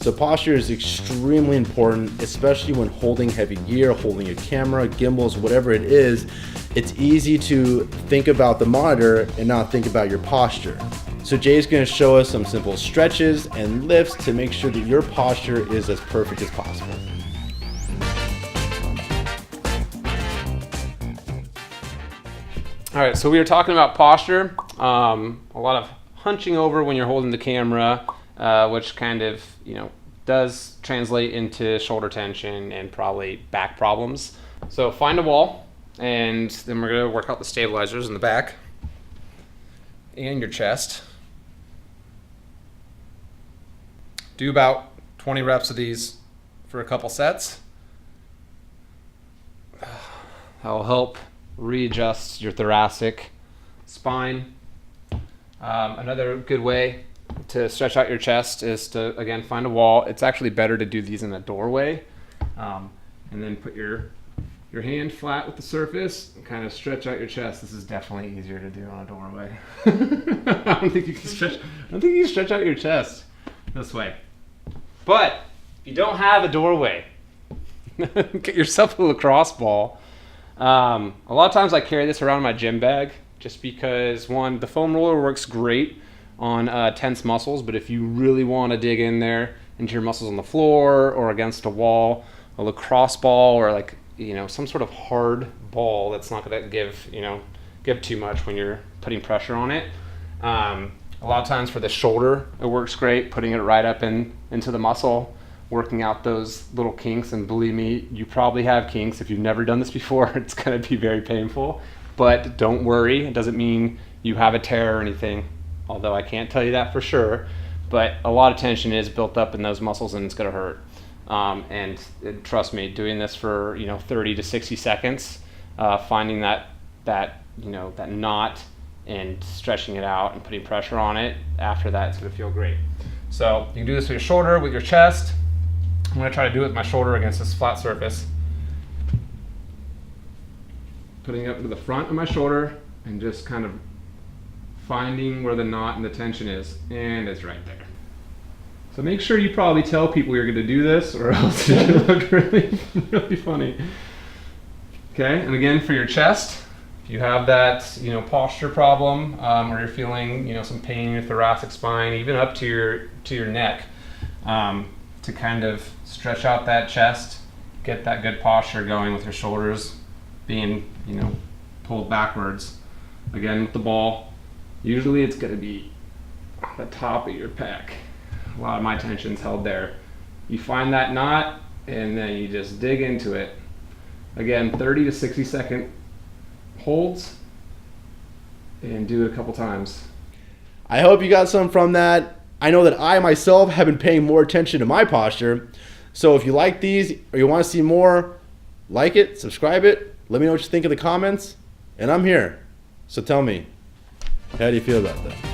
So posture is extremely important, especially when holding heavy gear, holding a camera, gimbals, whatever it is. It's easy to think about the monitor and not think about your posture. So Jay's gonna show us some simple stretches and lifts to make sure that your posture is as perfect as possible. All right, so we were talking about posture, a lot of hunching over when you're holding the camera, which kind of, does translate into shoulder tension and probably back problems. So find a wall, and then we're gonna work out the stabilizers in the back and your chest. Do about 20 reps of these for a couple sets. That'll help readjust your thoracic spine. Another good way to stretch out your chest is to, again, find a wall. It's actually better to do these in a doorway. And then put your hand flat with the surface and kind of stretch out your chest. This is definitely easier to do on a doorway. I don't think you can stretch out your chest this way. But if you don't have a doorway, get yourself a lacrosse ball. A lot of times I carry this around in my gym bag just because, one, the foam roller works great on tense muscles, but if you really want to dig in there into your muscles on the floor or against a wall, a lacrosse ball or some sort of hard ball that's not going to give too much when you're putting pressure on it. A lot of times for the shoulder, it works great, putting it right up into the muscle, working out those little kinks. And believe me, you probably have kinks. If you've never done this before, it's going to be very painful. But don't worry, it doesn't mean you have a tear or anything, although I can't tell you that for sure. But a lot of tension is built up in those muscles and it's going to hurt. And trust me, doing this for 30 to 60 seconds, finding that knot and stretching it out and putting pressure on it, after that it's going to feel great. So you can do this with your shoulder, with your chest. I'm going to try to do it with my shoulder against this flat surface. Putting it up to the front of my shoulder and just kind of finding where the knot and the tension is, and it's right there. So make sure you probably tell people you're going to do this, or else it will look really, really funny. Okay, and again for your chest, if you have that posture problem, or you're feeling some pain in your thoracic spine, even up to your neck, to kind of stretch out that chest, get that good posture going with your shoulders being pulled backwards. Again with the ball, usually it's going to be the top of your pec. A lot of my tension's held there. You find that knot and then you just dig into it. Again, 30 to 60 second holds, and do it a couple times. I hope you got some from that. I know that I myself have been paying more attention to my posture. So if you like these or you want to see more, like it, subscribe it, let me know what you think in the comments, and I'm here. So tell me, how do you feel about that?